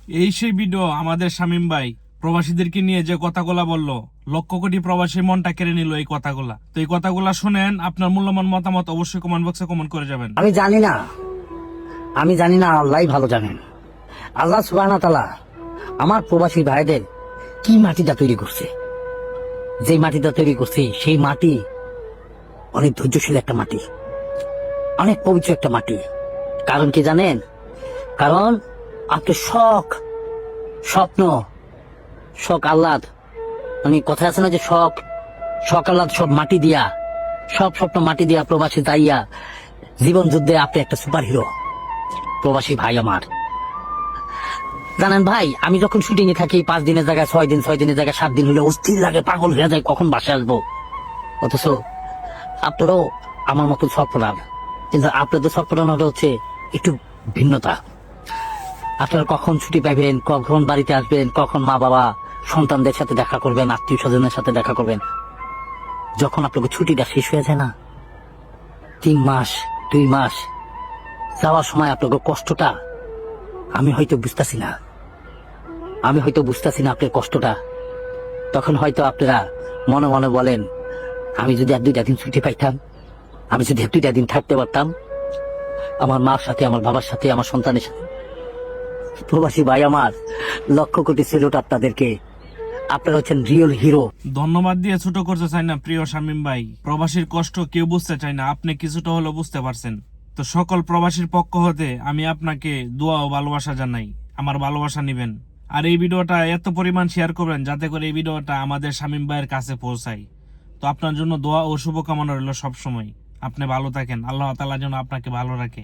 এই সেই ভিডিও আমাদের শামীম ভাই প্রবাসীদেরকে নিয়ে যে কথাগুলা বললো, লক্ষ কোটি প্রবাসী মনটা কেড়ে নিল এই কথাগুলা। তো এই কথাগুলা শুনেন, আপনার মূল্যবান মতামত অবশ্যই কমেন্ট বক্সে কমেন্ট করে যাবেন। আমি জানি না, আল্লাহ ভালো জানেন। আল্লাহ সুবহানাহু ওয়া তাআলা আমার প্রবাসী ভাইদের কি মাটিটা তৈরি করছে, যে মাটিটা তৈরি করছে সেই মাটি অনেক ধৈর্যশীল একটা মাটি, অনেক পবিত্র একটা মাটি। কারণ কি জানেন? কারণ আপনার শখ, স্বপ্ন, শখ আহ্লাদ, মানে কথা আছে না যে শখ আহ্লাদ সব মাটি দিয়া, সব স্বপ্ন মাটি দিয়া প্রবাসী যাইয়া জীবন যুদ্ধে আপনি একটা সুপার হিরো। প্রবাসী ভাই আমার, জানেন ভাই, আমি যখন শুটিং এ থাকি 5 দিনের জায়গায় 6 দিন, 6 দিনের জায়গায় 7 দিন হলে অস্থির লাগে, পাগল হয়ে যায় কখন বাসায় আসবো। অথচ আপনারও আমার মতো স্বপ্নার, কিন্তু আপনাদের স্বপ্নটা হচ্ছে একটু ভিন্নতা। আপনারা কখন ছুটি পাইবেন, কখন বাড়িতে আসবেন, কখন মা বাবা সন্তানদের সাথে দেখা করবেন, আত্মীয় স্বজনের সাথে দেখা করবেন। যখন আপনাকে ছুটিটা শেষ হয়ে যায় না, 3 মাস 2 মাস যাওয়ার সময় আপনাকে কষ্টটা আমি হয়তো বুঝতেছি না আপনার কষ্টটা। তখন হয়তো আপনারা মনে মনে বলেন, আমি যদি 1-2টা দিন ছুটি পাইতাম, আমি যদি 1-2টা দিন থাকতে পারতাম আমার মার সাথে, আমার বাবার সাথে, আমার সন্তানের সাথে। প্রবাসী ভাই আমার, লক্ষ কোটি সেলুট আপনাদেরকে, আপনারা হচ্ছেন রিয়েল হিরো। ধন্যবাদ দিয়ে ছোট করতে চাই না প্রিয় শামীম ভাই, প্রবাসীর কষ্ট কেউ বুঝতে চায় না, আপনি কিছুটা হলেও বুঝতে পারছেন। তো সকল প্রবাসীর পক্ষ হতে আমি আপনাকে দোয়া ও ভালোবাসা জানাই, আমার ভালোবাসা নিবেন। আর এই ভিডিওটা এত পরিমাণ শেয়ার করবেন যাতে করে এই ভিডিওটা আমাদের শামীম ভাইয়ের কাছে পৌঁছায়। তো আপনার জন্য দোয়া ও শুভকামনা রইল সবসময়। আপনি ভালো থাকেন, আল্লাহ তাআলা যেন আপনাকে ভালো রাখে।